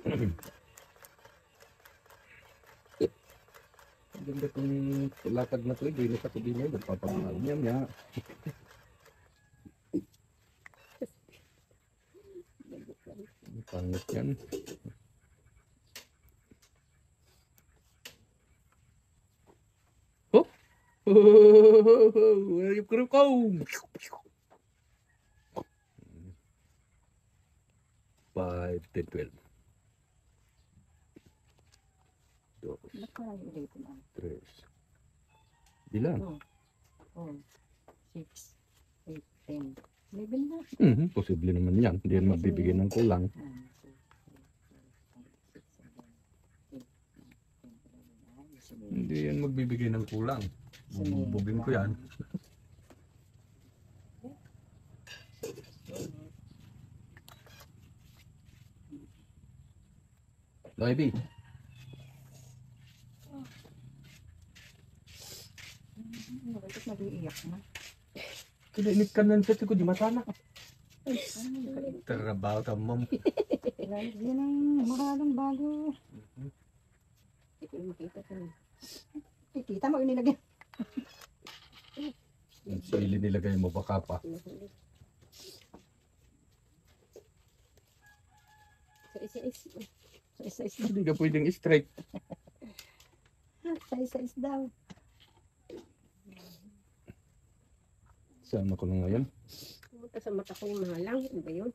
Ang ganda kong lakad na to, hindi na sa kubinay, nagpapamahal niya niya. Pangit yan. Oh! Where you crew ko? 5, 10, 12. 2, 3. Bilang? 4, 6, 8, 10. 11 na. Posible naman yan. Hindi yan magbibigay ng kulang. 1, 2, 3, 4, 5, 6, 7, 8, 9, 10, 11. Hindi yan magbibigay ng kulang. Bubugin ko yan. Baby. Bakit nag-iiyak na? Kinainit ka na sa ko, di matana. Trabaho ka, ma'am. Yan ang mahalang bago. Hindi ko makita ko. Kita mo yung nilagay. Ang sili nilagay mo, baka pa. Sa isa-is. Hindi ka pwedeng straight. Sa isa-is daw. Sama ko na ngayon. Pumunta sa mata ko yung mga langit. Ano ba yun?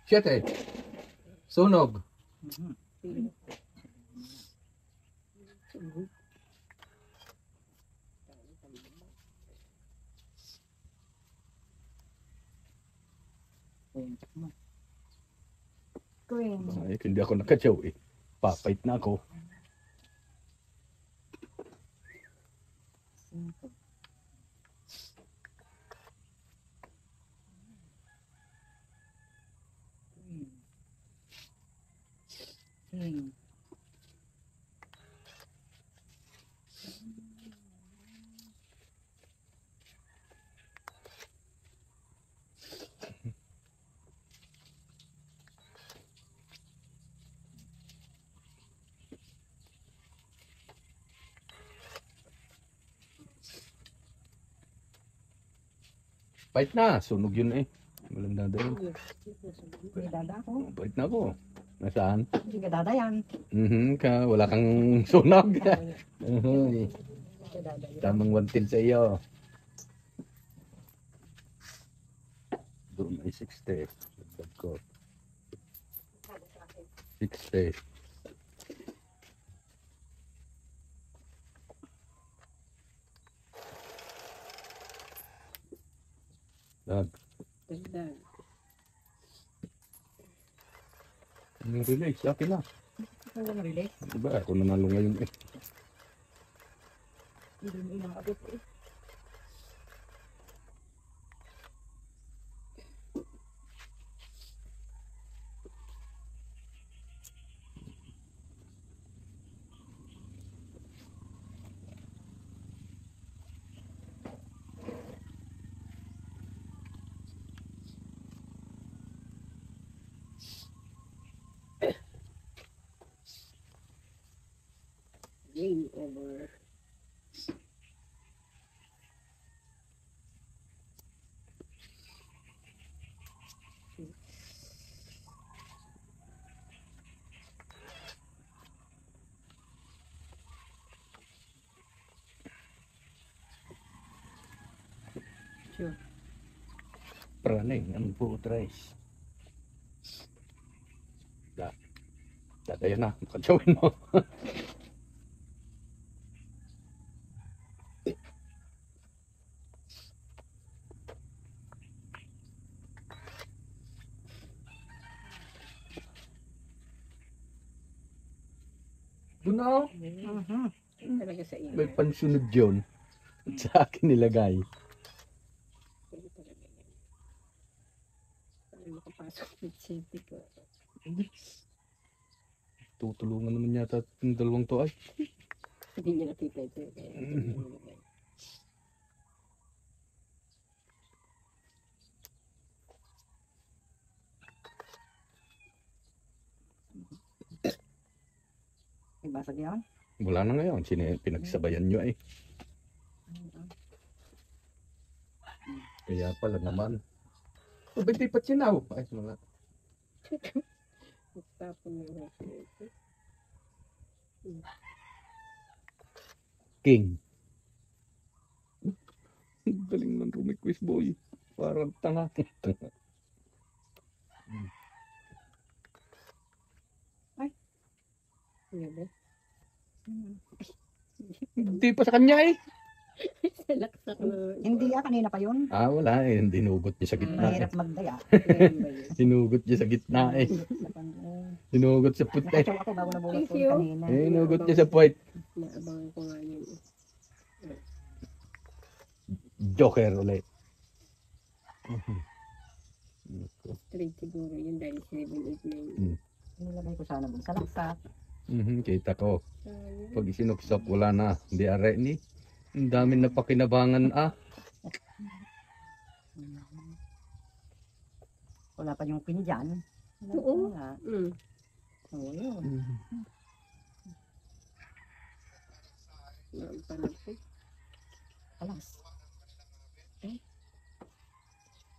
Siyete. Sunog. Green. Ay, hindi ako nakatsaw eh. Papait na ako. King. Pait na. Sunog yun eh. Walang dadayan. May dada ako. Pait na ako. Nasaan? Hindi ka dada yan. Wala kang sunog. Tamang wantil sa iyo. Doon ay 60. Dagdag ko. 60. Dag. Dagdag. Yung relay, sa akin na. Ikaw na relay. Diba, ako nanalo ngayon eh. Hindi mo inaabot eh. Game over. Sure. Praning, ang putres. Dadayan na, makachawin mo. Doon na ako. Talaga sa iyo. May pansunod yun. At sa akin nilagay. Pwede talaga yan. Paano makapasok ng city ko? Tutulungan naman yata yung dalawang to ay. Hindi niya nakita ito. Kaya ito niya nilagay. May basag yan. Wala na ngayon. Pinagsabayan nyo ay. Kaya pala naman. O, ba't di pa sinaw? Ay, wala. Tapon na yung hose na ito. King. Galing ng request boy. Parang tanga. Ano ba? Hindi pa sa kanya eh. Salaksak na. Hindi kanina pa yun. Ah, wala eh. Dinugot niya sa gitna eh. Mahirap magdaya. Ayan ba yun? Hinugot niya sa gitna eh. Hinugot sa puti. Nakachow ako bago nabulot ko Thank you. kanina. Eh, hinugot niya sa puwet. Naabangan ko nga yun. Joker ulit. Straight siguro yun dahil 7, 8, 9. Nilagay ko sana dun sa laksak. Kita ko. Pag isinupsok, wala na. Hindi are ni. Ang dami na pakinabangan ah. Wala pa yung pindyan. Oo. Wala. Mm. Oo, yun. Naampanag ko. Alas.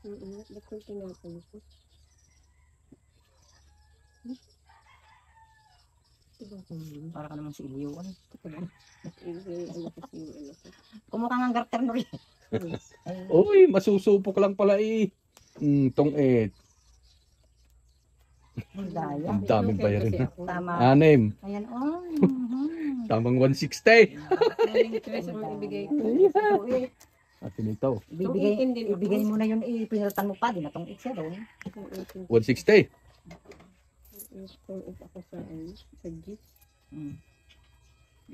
Ba't kung tinapan ko? Para ka naman si Ilyo. Ano? Ano kasi yung ano ko. Kumukha nga garter no rin. Uy, masusupok lang pala eh. Tong Ang daya. Ang daming bayarin na. Tama. 6. Ayan, oh. Tamang 160. Interest ang ibigay ko. Atin ito. Ibigay mo na yun, pinalitan mo pa, di na tong itse doon. 160. Kung ako sa jeep.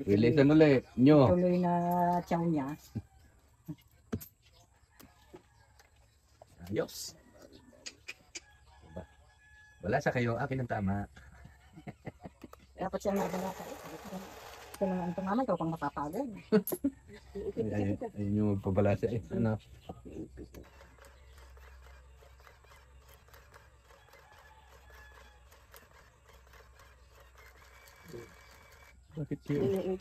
Releasean ulit nyo. Tuloy na chow niya. Ayos. Wala sa kayo. Akin ang tama. Dapat siya nga na ito naman itong mama, ikaw pang mapapagod. Ayun yung magpabalasa eh. Ano? Bakit yun?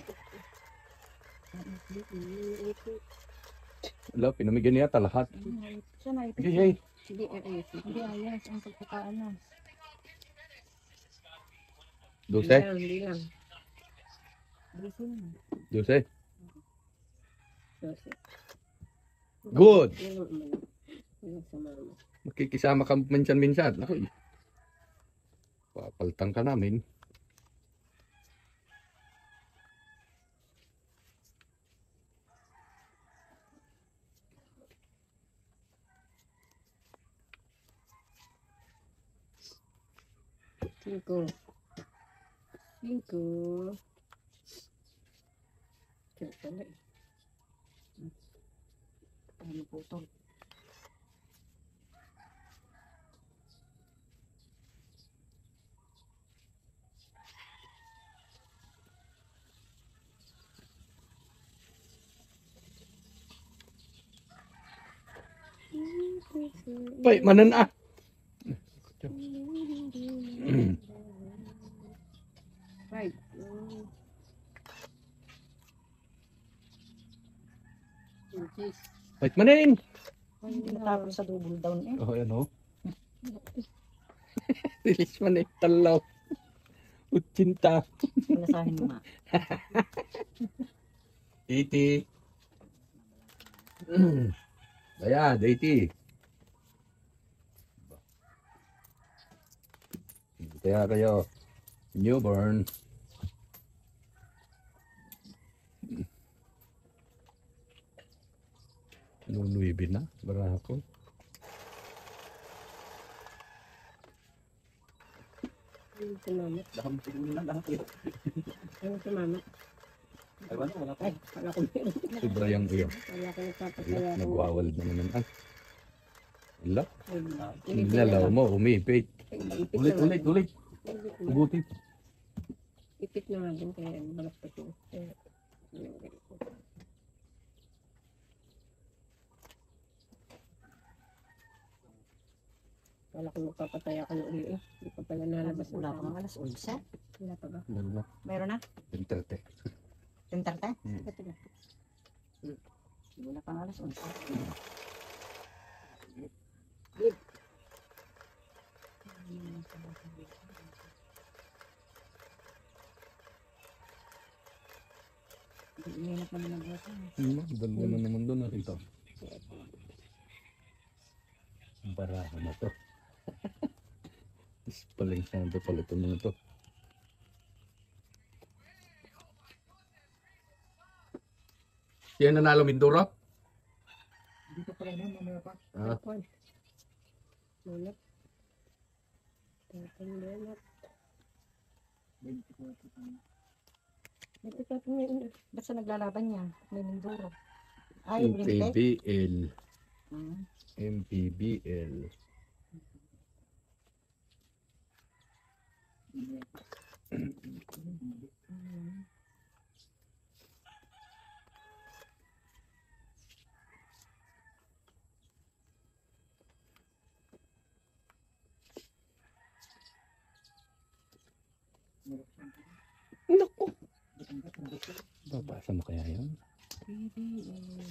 Wala, pinamigyan niya lahat. Siya na ipit. Hey, hey. Hindi ayos. Hindi ayos ang pagkakaan na. 12. Hindi lang. Gising. 12. Dose. Good. Yung sa mama. Makikisama ka minsan-minsan. Ako eh. Papaltan ka namin. Cinco. Kaya pala eh. Ano po ito? Pay, manan ah. Right. Jeez. Pay, manin. Hindi natapos sa double down eh. Oh, yan oh. Release man eh. Talaw. Utsinta. Pinasahin mo nga. 80. Ayan, 80. Kaya kayo, newborn. Nunuibin na, barako. Ano si mama? Daham siguro na lahat eh. Ano si mama? Ay, wala pa. Ay, wala ko meron. Sobra yung iyo. Wala ko nagpapasaya ko. Nagwawal na naman. Ah. Wala. Ay, Nilalaw mo, umipit. ipit Ulit, naman. ulit, ulit. Ulit na. Ugutin. Ipit na nga din kaya balaktot mo. Wala kang magpapatay ako ng uli eh. Hindi pa pala nalabas. Wala pa mga alas 11. Wala pa ba? Meron na. Meron na? 10:30. Tintarte? Hmm. Ito na. Wala pang alas 11. Ingat naman ang buhay. Dalawa na naman doon nakita. Ang barahan na to. Paling santo pala ito na to. Siya nanalo Mindoro? Dito pala naman, mamaya pa. Ah, Tapon. Lunat. Tapon lunat. 24 pa. Ito ka ngayon. Ba't sa naglalaban yan? May Mindoro. Ay, Olympic. MPBL. Hmm. MPBL. Naku! Babasa mo kaya yan?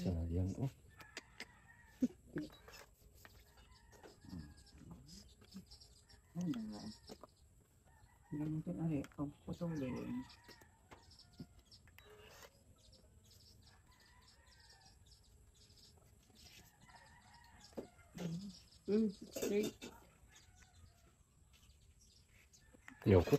Sayang oh. Ganito na rin. Ang putulin. Straight. Ayoko.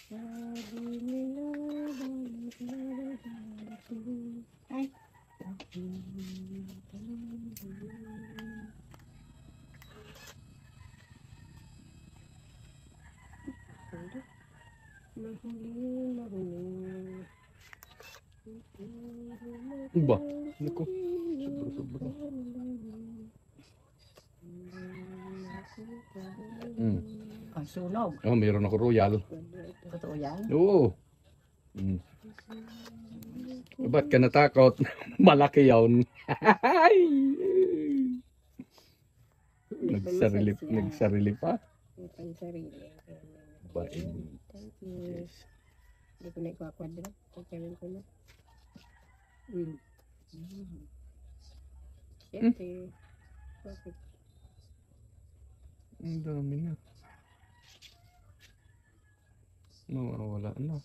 Sabi nila, Ay. Ba? Naku. Sobra-sobra. Ang sunog. Oh, mayroon ako royal. Totoo yan? Oo. Ba't ka natakot? Malaki yun. Nagsarili pa. Pansarili. Bain. Thank you. Hindi ko na ikakwadra. Kaya ko na. Siyempre. Perfect. Ang dami na. Mawawala na.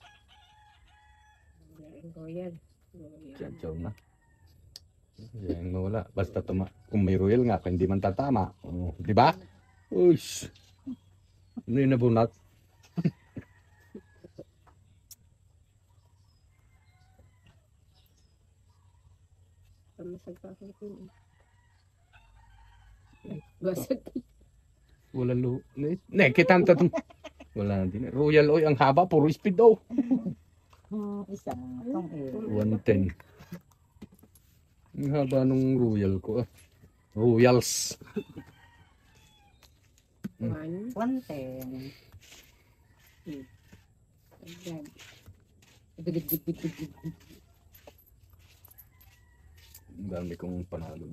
Ang royal. Chachaw na. Yan nawala. Basta kung may royal nga, kung hindi man tatama. Oh, di ba? Uy! Ano yung nabunat? Pamasag pa ako ito. Basag. Wala kita ang tatong. Wala din. Royal oy, ang haba. Puro speed daw. Isa. Itong 110. Ang haba nung royal ko. Royals. 1. 110. Agad. Ang dami kong panalo.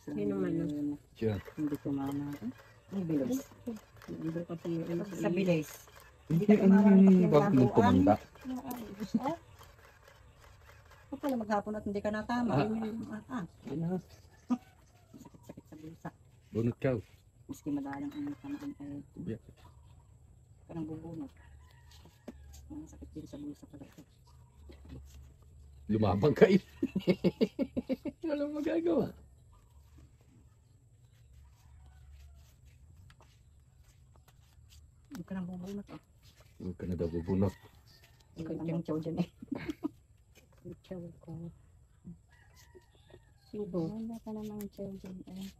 Sino man yun? Siya. Hindi kumama. Ay, bilis. Hindi kasi yung Sa bilis. Hindi ka tumama ng ang bag mo tumanda. Huwag pala maghapon at hindi ka natama. Sakit-sakit sa bulsa. Bunot ka. Maski madalang ang tamaan kayo. Yeah. Parang bubunot. Sakit din sa bulsa pala ito. Lumabang ka eh. Walang magagawa. Huwag ka nang bubunot. Huwag ka na daw bubunot. Ikaw yung chow dyan eh. chow ko. Subo. Wala ka namang chow dyan eh.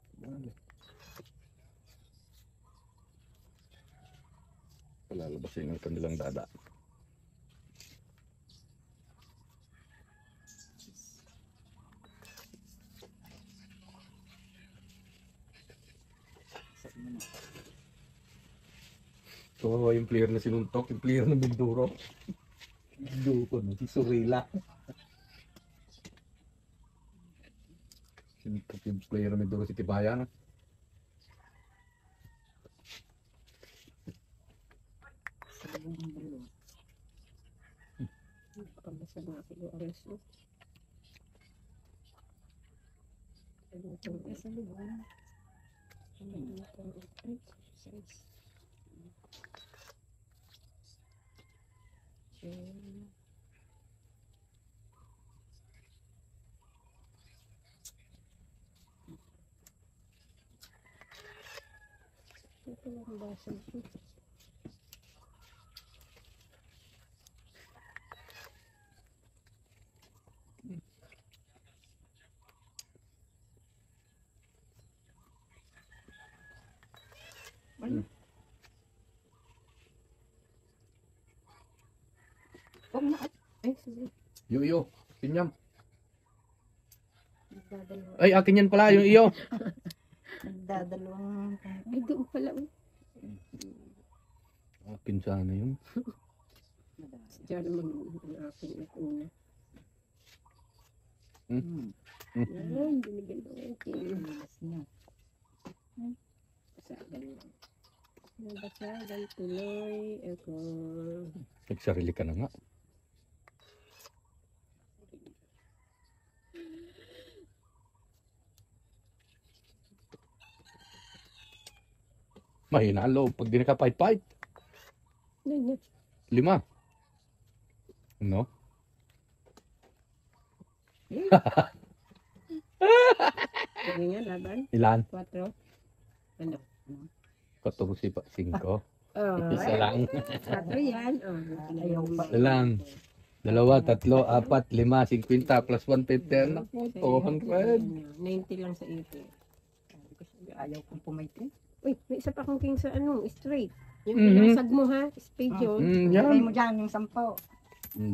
Palalabasin ang kanilang dada. So, yung player na sinuntok, yung player na Minduro. Minduro, si Surila. Sinuntok yung player na Minduro si Tibayan. Pabasag na ako yung oras mo. Sa libuan. Ito lang basag ko. Huwag na. Ay, sige. Yo, pinyam. Nagdadalawang. Ay, akin yan pala, yung iyo. Nagdadalawang. Ay, doon pala. Akin sana yun. Diyan mag-akin ito una. Yan, binigyan ko yung king. Bilas niya. Basagan lang. Nabasagan tuloy ako. Nagsarili ka na nga. Mahina ang loob pag di nakapait-pait. Yan, yan. 5. No? Sige nga, laban. Ilan? 4. Ano? 14 pa. 5. Oh, Isa lang. 4 yan. Oh, Ayaw pa. Ilang? 2, 3, 4, 5, 50 plus 150. Naku, 200. 90 lang sa ito. Ayaw kong pumaiti. Uy, may isa pa akong king sa ano, straight. Yung Mhm. pinasag mo ha, spade yun. Lagay Yan. mo dyan yung 10.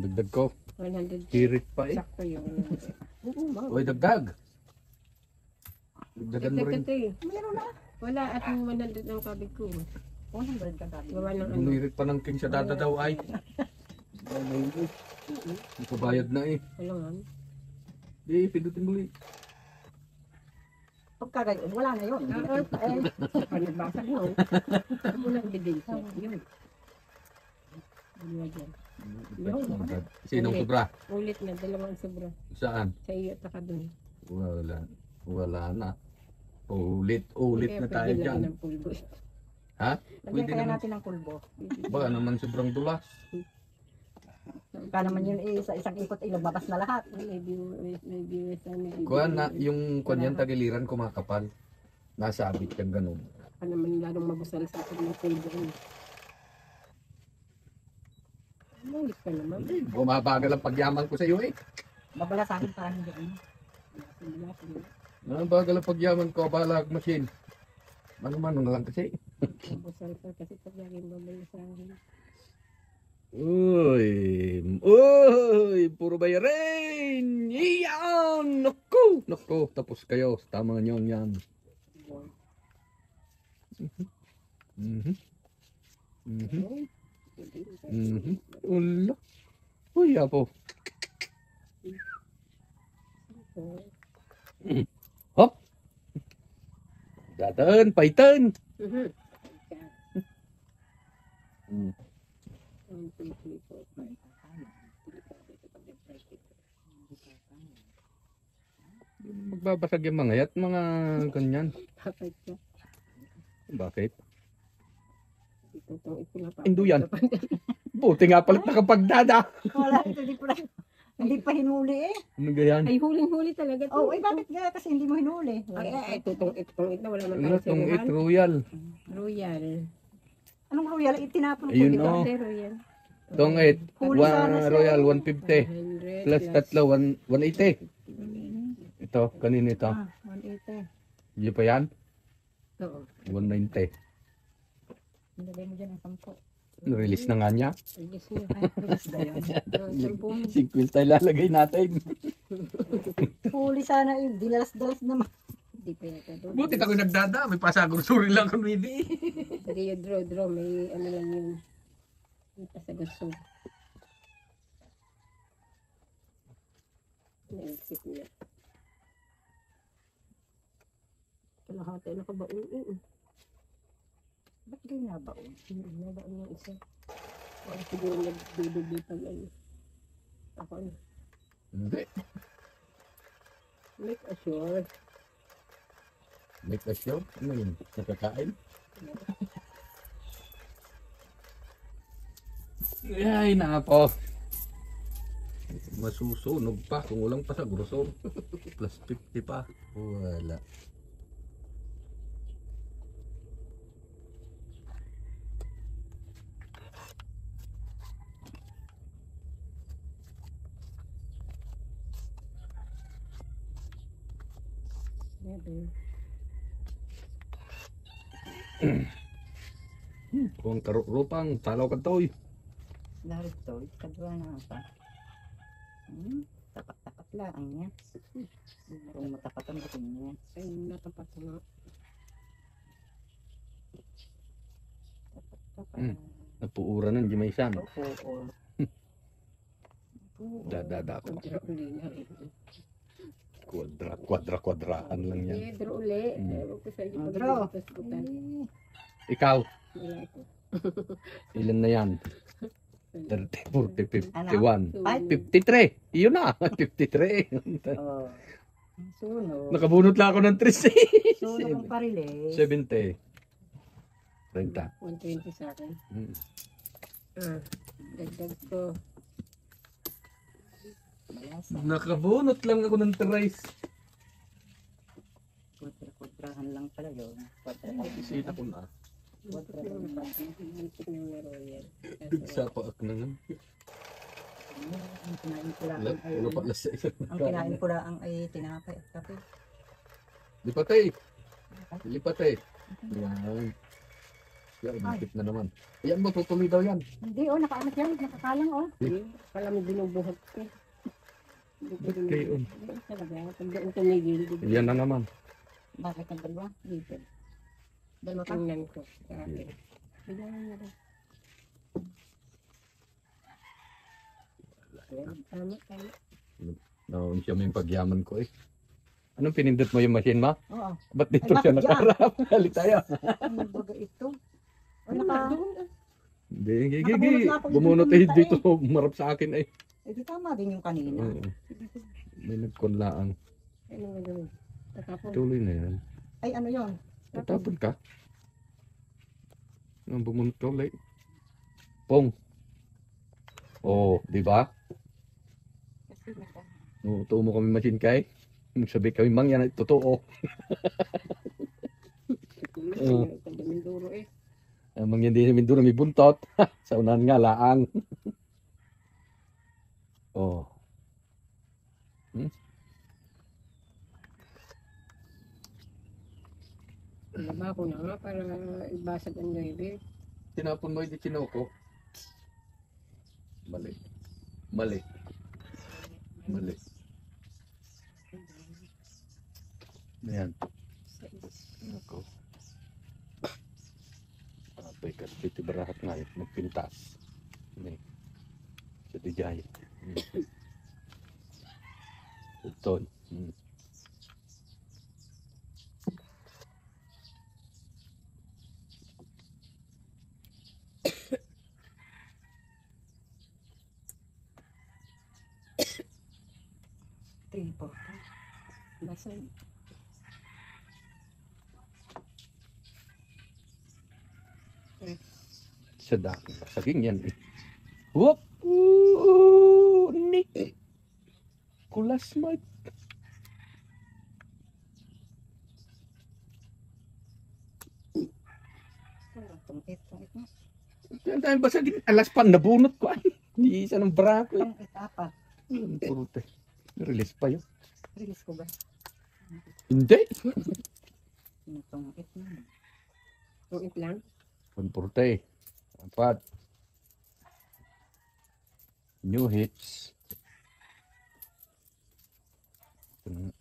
Dagdag ko. 100. Hirit pa eh. Sakto yun. Oo, ba? Uy, dagdag. Dagdagan mo rin. Meron na. Wala at yung 100 ng kabig ko. 100 ka dati. Gawa ng ano. Bumirit pa ng king sa dada daw ay. Ay, may eh. Hindi pa bayad na eh. Wala nga. Di, pindutin muli. Pagka gayon, wala na yun. Panagbasag mo. Walang ebidensya. Yun. Dalawa dyan. Sinong sobra? Ulit na, dalawang sobra. Saan? Sa iyo at saka dun. Wala. Wala na. Ulit Kaya na tayo pwede dyan. lang ng pulbo. Ha? Lagyan Pwede kaya naman. natin ng pulbo. Baka naman sobrang dulas. Baka naman yun sa isang ikot ay lumabas na lahat. May viewers na Kuha na, yung kanyan tagiliran kumakapal. Nasabit yung ganun. Pa naman lalong mabusal sa akin ng pulbo. Ulit ka naman. Bumabagal ang pagyaman ko sa iyo eh. Babala sa akin parang hindi ano. Bumabagal ang pagyaman ko, balag machine. Mano-mano na lang kasi. Mabusal ka kasi pag laging babala sa akin. Uy, puro bayarin. Iyan, naku, tapos kayo. Tama nyo yan. Mhm. Mhm. Mhm. Ulo. Uy, apo. Hop. Datan, paitan. Mm. 1, 2, 3, 4, 5. Magbabasag yung mga yat, mga ganyan. Bakit ka? Bakit? Itutong ipula pa. Induyan. Buti nga palit nakapagdada. Wala, hindi pa hinuli eh. Ano ganyan? Ay, huling-huli talaga. Oh, ay bakit nga kasi hindi mo hinuli? Ay, itutong ito. Wala man Ano tayo tong siruhan. it royal? Royal. Anong royal? Itinapon ko Ayun, dito. oh. Ate, Royal. Tong it. Huli sana siya. Royal 150. 100 Plus tatlo 180. Ito, kanina ito. 180. Hindi pa yan? Oo. 190. Nilagay mo dyan ang 10. Release na nga niya. Release niya. Ay, bilis ba yun? 50 ilalagay natin. Huli sana yun. Dilalas-dalas naman. Hindi pa yata doon. Buti ako nagdada. May pasagursurin lang kami di. Hindi yung draw. May ano lang yun. May pasagasog. Naisip niya. Kalahati na ka ba? Ba't kayo nabaon? Hindi na ba yung isa? Parang siguro nagdudubi pag ano. Ako ano. Hindi. Make sure. Make a show. Ano yun? Nakakain? Ay, napo. Masusunog pa kung walang pasagursor. Plus 50 pa. Wala. Never. Kung karupang, talaw ka to'y. Narito, ikadwa na ata. Tapat-tapat lang yan. Kung matapat ang dating niya. Ay, natapat na. Tapat-tapat. Napuura nun, di may isang. Oo. Dadada ko. Draw uli na. Kwadra-kwadrahan lang yan. Hindi, draw uli. Mm. Ewan ko sa inyo pag Draw. nagtasputan. Ikaw, Wala ko. ilan na yan? 30, 40, 51. Ay, 53. Iyon na, 53. Oo. Sunod. Nakabunot lang ako ng 3. Sunod ang parilis. 70. 30. 120 sa akin. Mm. Dagdag ko. Malasa. Nakabunot lang ako ng 3. Kudrahan lang pala yun. Sita ko na. Muntik ng laro yan. Bigsa pa ak na nga. Ang kinain ko lang ay, Wala pa alas 6. ang kinain ko lang ay tinapay at kape. Lipat eh. Lipat eh. Yan. Yan, nakip na naman. Yan mo, tutuloy daw yan. Hindi oh, nakaanap yan. Nakakalang oh. Pala mo binubuhat ko. Ba't kayo? Talaga, pag doon tumigil. Yan na naman. Bakit ang dalawa? Dito. Dalawa ka? Tingnan ko. Grabe. Bigyan mo na rin. Tama, tama. Naon siya may pagyaman ko eh. Anong pinindot mo yung machine ma? Oo. Ba't dito Ay, siya bakit nakaharap? Halit tayo. Ano baga ito? O naka... Hindi, gigi. Nakabunot na ako Bumunot dito eh ng dito. Marap sa akin eh. Eh di tama din yung kanina. Oo. May nagkunlaang. Ano nga gawin? Tatapon. Tuloy na yan. Ay ano yon? Tatapon ka. Nang bumunot ka ulit. Pong. Oh, di ba? Kasi naka... Tuo mo kami machine kay. Sabi kami mang yan ay totoo. Minduro eh. Mang yan din Mindoro may buntot. Sa unahan nga laang. Oh. Laba ko na nga para ibasag ang gabi. Tinapon mo yung Chinoko. Mali. Mali. Mali. Ayan. Ako. Apay ka. Piti barahat nga yun. Magpintas. Hindi. Sa dijay. Ito. Tripo. Basag. Sa dami. Saging yan eh. Whoop! Ooh! Nick! Kulas mo. Tungkit mo. Yan dahil ba saging alas pa nabunot ko ay. Hindi isa ng brako eh. Tungkit apat. Purute. Release pa yun. Release ko ba? Hindi. Tungkit mo. Tungit lang. Purute. Apat. New hits. Ito na.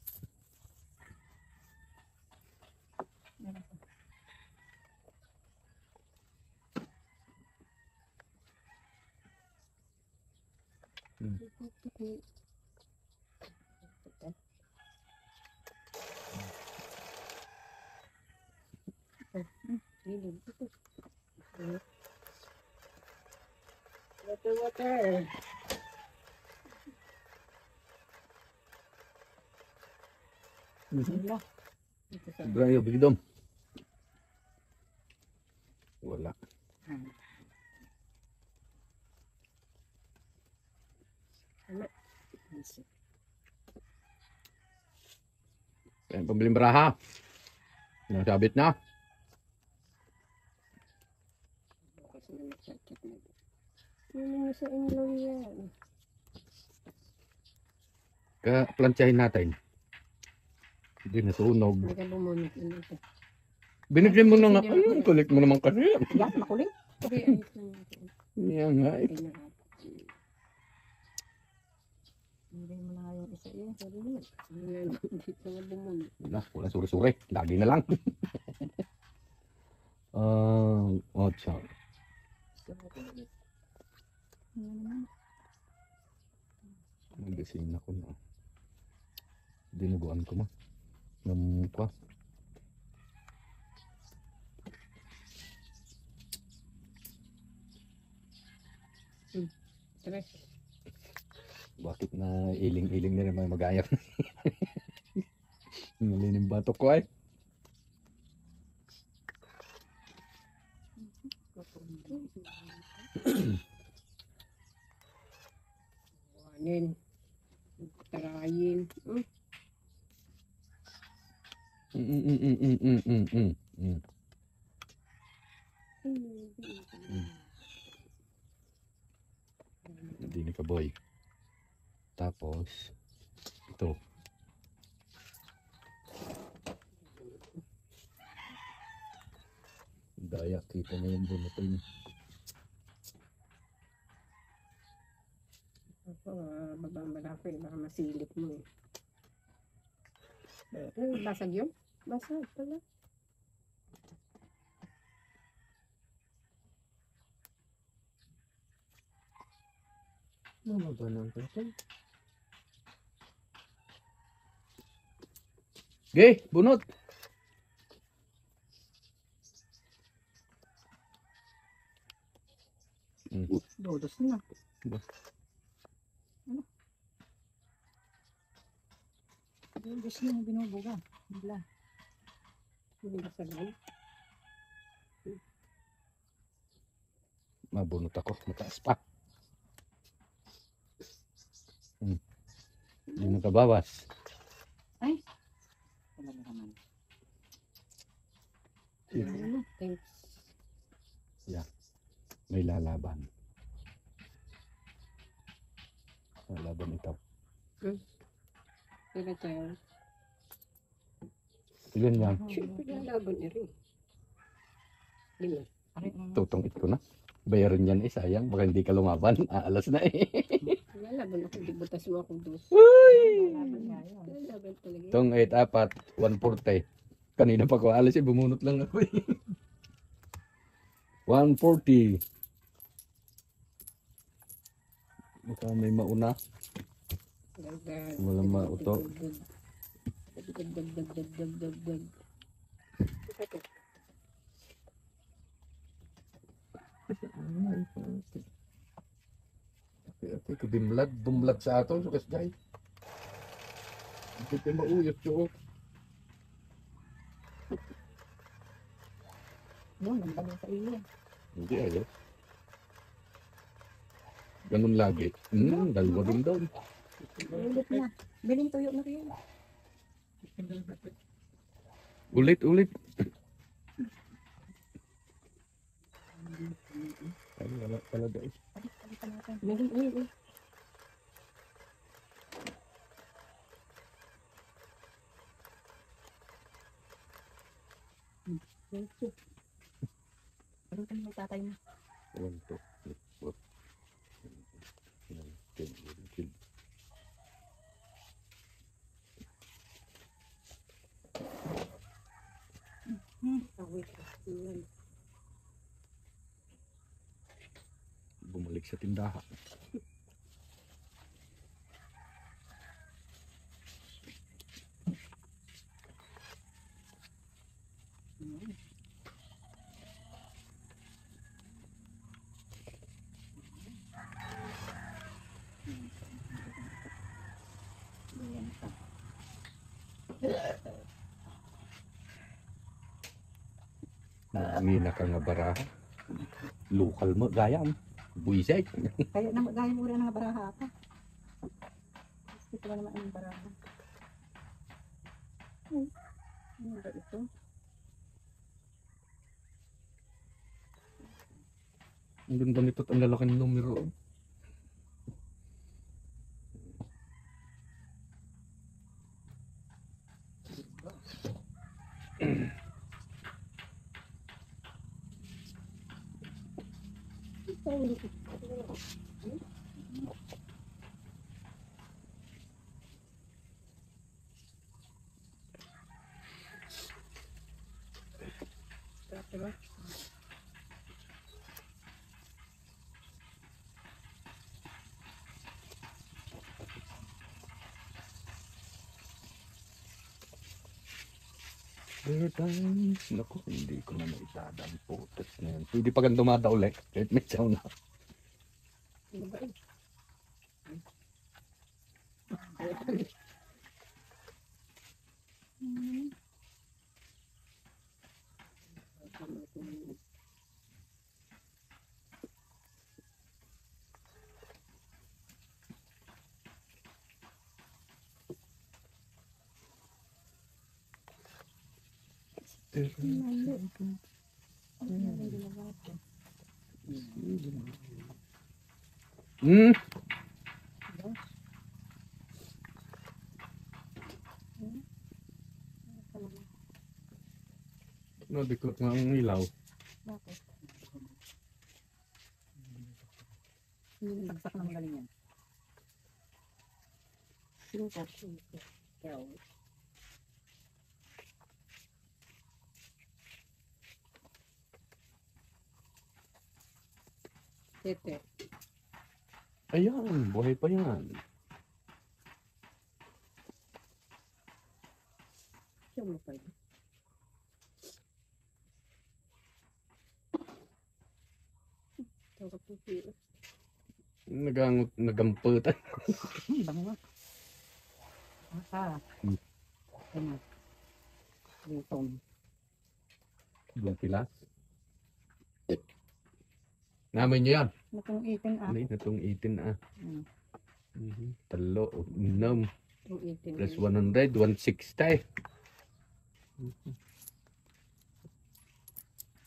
Water. Wala. Ito sa Sobrang yung bigdom. Wala. Kaya pambiling baraha. Nasabit na. kasi na nasakit na. Ano sa inyo yan? Kaya plantsahin natin. Hindi nasunog. Hindi ka bumunot na ito. Binigyan mo na nga. Ayun, kulit mo naman kasi. Yan, makuling. Okay, ayos lang natin. Yan nga eh. Okay na ako. Hindi mo na nga yung isa yun. Sabi mo, hindi ka nga bumunot. Wala suri-suri. Lagi na lang. Ocho. Mag-design ako na. Dinuguan ko ma. Ng kwa. Tres. Bakit na iling-iling na naman mag-ayak? Nalinim batok ko ay. Wanin. Tarayin. Hindi ni Kaboy. Tapos, ito. Daya, kita niyo yung bunutin. Ako, babang malaki. Baka masilip mo eh. Basag yun? Basag pala. Ano ba nang ito? Gay, bunot! Dodos na. Ba? Ano? Dodos na yung binubuga. Wala. Hindi basagay. Mabunot ako, mataas pa. Hindi nakabawas. Wala na naman. Thanks. May lalaban. Lalaban ito. Kaya tayo. Ilan yan? Siyempre lalaban niya rin. Lima. Aray, ano? Tutong ito na. Bayaran yan eh, sayang. Baka hindi ka lumaban. Alas na eh. Lalaban ako. Di butas mo ako doon. Laban nga yun. Lalaban talaga. Itong 8-4, 140. Kanina pa ko alas eh, bumunot lang ako eh. 140. Baka may mauna. Dagdag. Walang mauto. Dagdag. Okay, kabimlad. Bumlad sa ato. Sukas jay. Hindi kayo mauyot yun. Yun, ang dami sa iyo. Hindi ayaw. Ganun lagi. Dalawa rin daw. Ulit na. Biling tuyo na kayo. Ulit. Ay, wala talaga eh. Palitan natin. Meron. Palitan mo tatay mo. 1, 2, 3, 4. Awit. Yan. Bumalik sa tindahan. Mina ka nga baraha. Lokal mo, gayam. Buisek. Kaya na gaya mo rin ng baraha ka. Ito ba naman ang baraha? Ano ba ito? Ang ganda nito at ang lalaki ng numero. Diba? Naku, hindi ko na maitada ang putas na yan. Pwede pa kang dumada ulit. Kahit may chow na. Ano ba eh? Hmm? Nabikot nga ang ilaw. Bakit? Hmm. Saksak ng galing yan. Singkat. Ikaw. Tete. Ayan, buhay pa yan. Siya mo pa yun. Tawag po siya. Nagamputan. Bango. Masa. Hmm. Ano? Lutong. Buong pilas. Namin nyo yan. Natong itin ah. Ano yun? Itong 18 ah. Hmm. Talo, unom. 218. Plus 100, 160.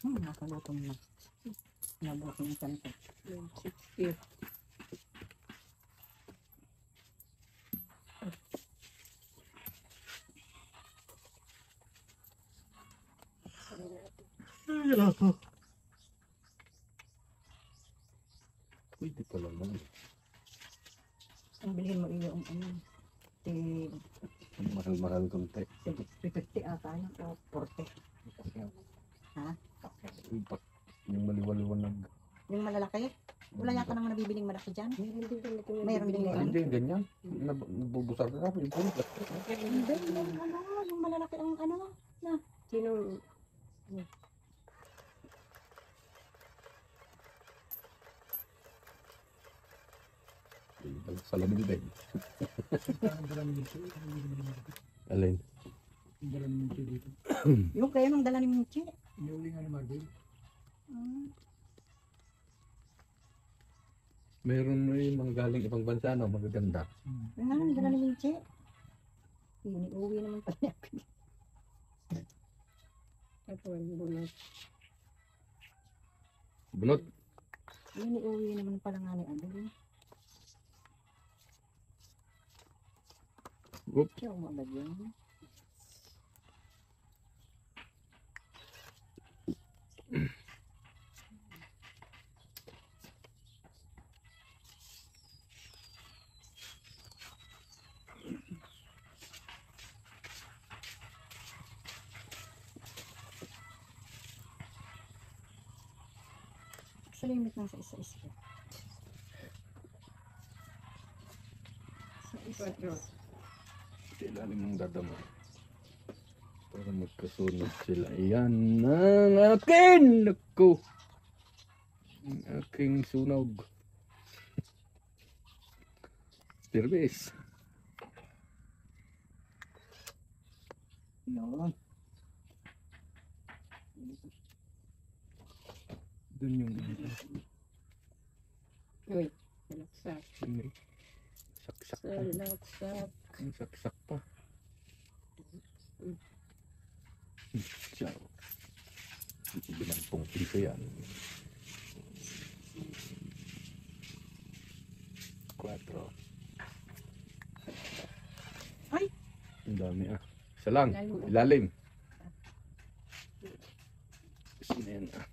Nakalutong na. Nabot ng kanto. 60. Pwede pala lang. Ang bilhin mo iyo ang ano. Mahal-mahal konti. 50 ata yun o 40. Ha? Yung maliwaliwanag. Yung malalaki? Wala yata naman nabibiling malaki dyan. Meron din talaga. Mayroon din ganyan. Hindi, ganyan. Nabubusar ka. Yung punta. Hindi, yung ano, yung malalaki ang ano. Sino? Salamin din. Ang dala ng mucho, hindi naman naman. Alin? Ang dala ng mucho dito. Yung kaya nung dala ni Michi. Yung uli nga ni Marvel. Meron na yung mga galing ibang bansa, no? Magaganda. Yung nga, yung dala ni Michi. Uwi naman pala niya. Ito ang bunot. Bunot. Uwi naman pala nga ni Adel. Oop. Siya umagad yun. Sa limit ng sa isa-isa. Sa isa-isa. Ilalim ng dadama. Para magkasunod sila. Yan ang akin! Naku! Ang aking sunog. Service. Yun. Dun yung Uy, salaksak. saksak pa. Salaksak. Ang saksak pa. Ciao. Binampung piso yan. 4. Ay! Ang dami ah. Isa lang. Ilalim. Ilalim. Gusto na yan ah.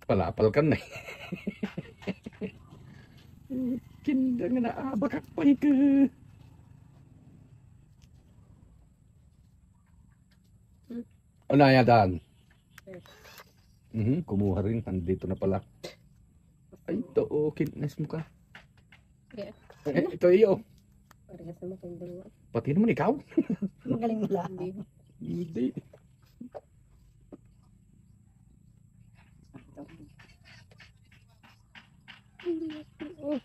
Palapal ka na eh. Kinda nga na abakakpay ka. Ano yan daan? Kumuha rin. Nandito na pala. Ay, ito. Oh, kinnes mo ka. Yeah. Ito iyo. Parehas naman kayong dalawa. Pati naman ikaw. Magaling mo lang. Hindi. Hindi. Oh,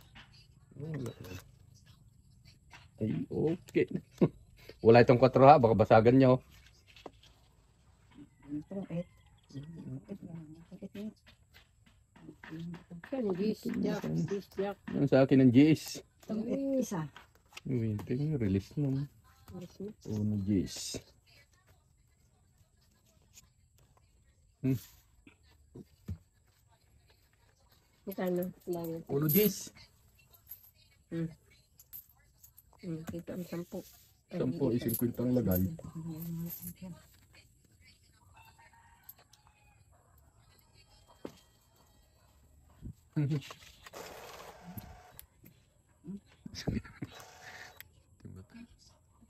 Ay, okay. Wala itong 4 ha. Baka basagan nyo. Itong 8. 8 na. 8 na. kan, disjak. Disjak. Yan sa akin ng GS. Itong 8 isa. Waiting, release nung uno GS. Magkano? Dami. Uno GS. Dito ang 10. 10, 50 ang lagay.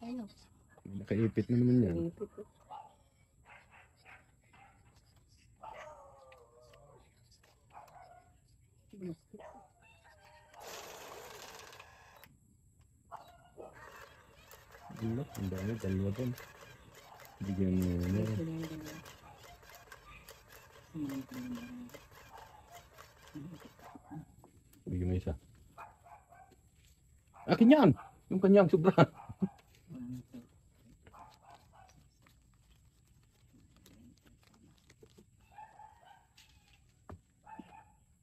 Ano? May nakaipit na naman yan. Ipit ko. Wala, ang dami, 2 doon. Bigyan mo na. Bigyan mo isa. Akin yan! Yung kanyang sobra.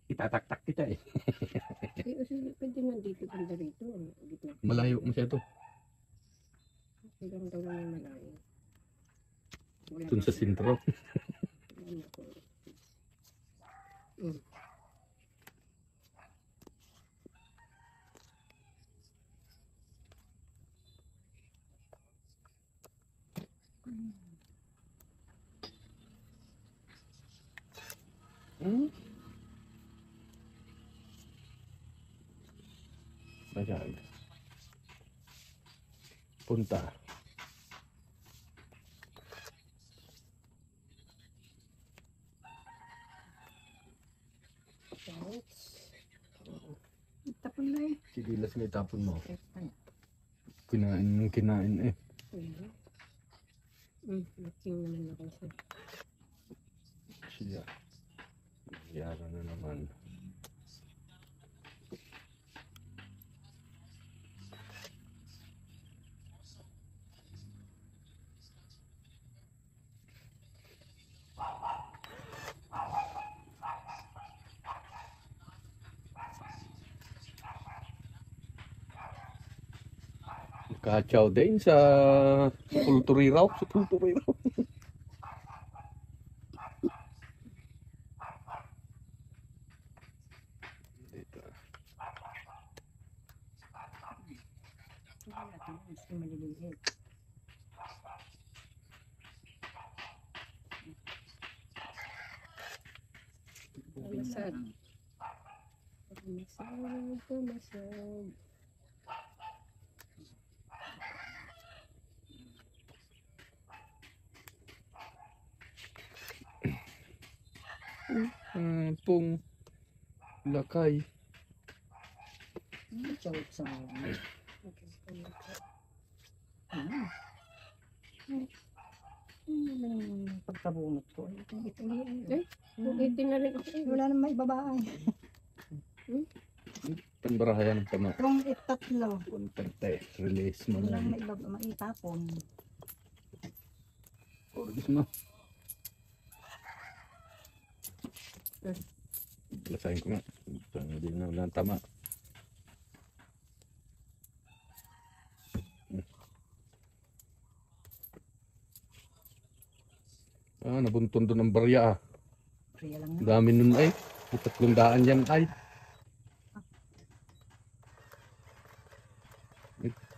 Itataktak kita eh. Sige, pwede nga dito banda rito. Gitna. Malayo masyado. Hanggang daw lang yung malayo. Wala Dun sa na- sentro. wala na ako. Hmm? Ayan. Punta. Tapon na eh. Sigilas nga itapon mo. Ay, Kinain ng kinain eh. Making naman ako sa Siya. Yara na naman. Kachaw din sa Pulturiraw. Sa Pulturiraw. Dito. mas maliliit. Masad. Masad. Pong lakay. Joke sa mga. Pagkabunot ko. Ulitin na rin ako. Wala nang may babae. Panbarahayan ng tama. Kung itatlo. Kontente. Release mo Wala na. nang may maitapon. Orgis mo. Lasahin ko nga. Hindi na wala tama. Nabuntun doon ng barya ah. Priya lang Ang na. dami nun ay. 300 yan ay.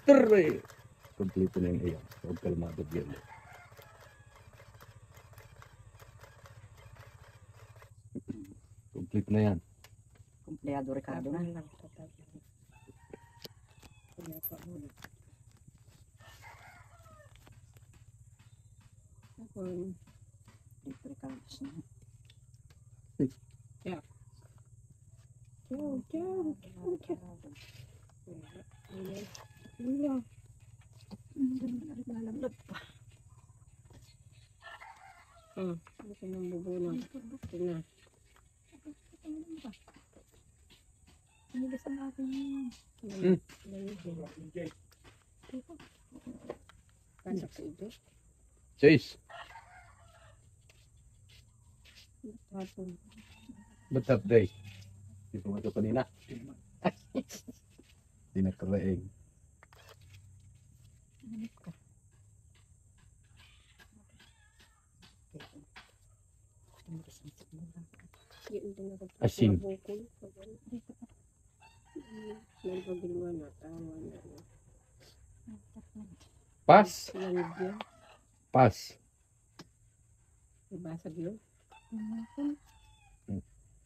Tere! Kompleto na yung iyan. Huwag kalmado yan. Complete na yan. Kumpleado Ricardo na. Lang tatag. Kaya pa muna. Ako, Dito Ricardo na. ciao, ciao, ciao. Ayan. Ayan. Naglalaglag pa. Gusto nang bubunong. Tingnan. Pinigasan natin yun. Pasok sa ito. Chase, Hapon. what's up day? Hindi pumasok kanina. Hindi nakaraing. Hanip ka. Pinigasan sa mula. Yun din ako. Asin. Bukol. Nagpagawa na. Tawa na. Pass! Langid yan. Pass! Ibasag yun.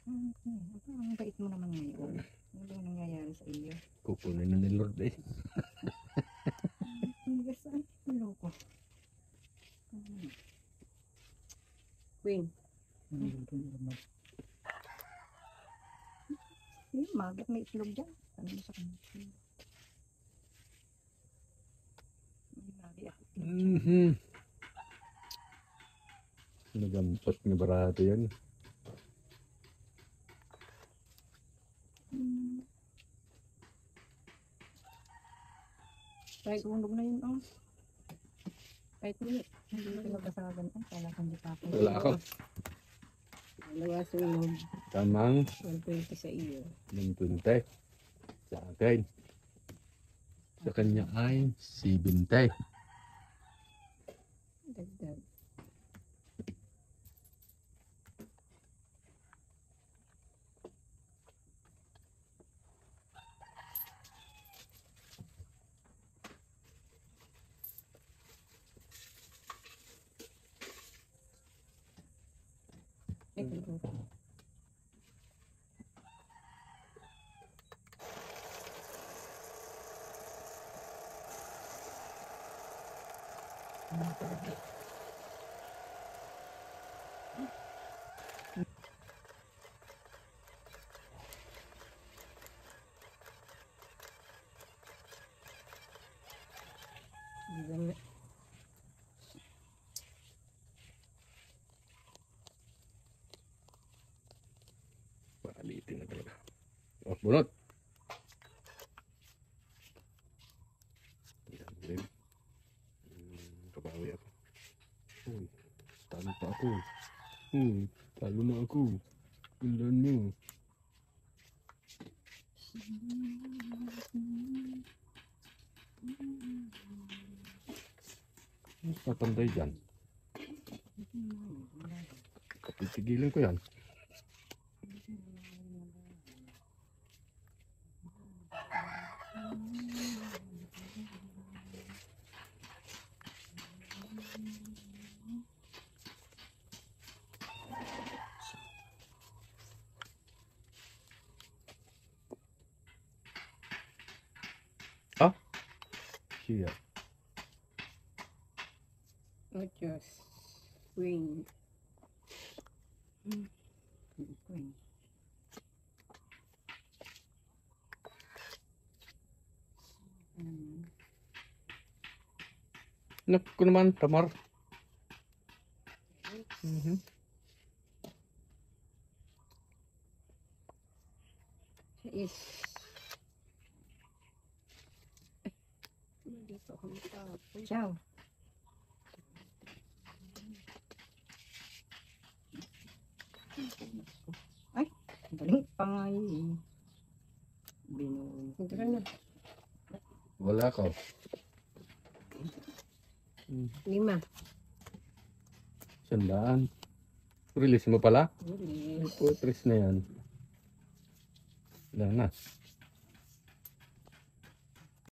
Ang bait mo naman ngayon. Ano ba nangyayari sa iyo? Kukunin na ni Lord eh. Pinigasan. Ano ko? Queen. Magat may itlog dyan. Ano mo sa kanya? Nagampot ni barato yan. Right. Sunog na yun. Right minute. Hindi ko pinagkasagan. Ay, kala ko hindi pa ako. Wala ako. Dalawa sunog. Tamang 120 sa iyo. 120. Sa akin. Sa kanya ay 70. Dagdag. Dami. Palitin na talaga. Oh, bunot. Yan din. Kabawi ako. Uy, talo pa ako. Talo na ako. Ulan mo. Tatambay dyan. Titigilan ko yan. Ah? Siya. Ochos. Queen. Queen. Naku naman, Tamar. Mhm. Is. Dito ako matapos. Ciao. Ay, galing pa nga yun. Binuo. Tara na. Wala ko. 5. Sandaan. Release mo pala? Release. Putres na yan. Wala na.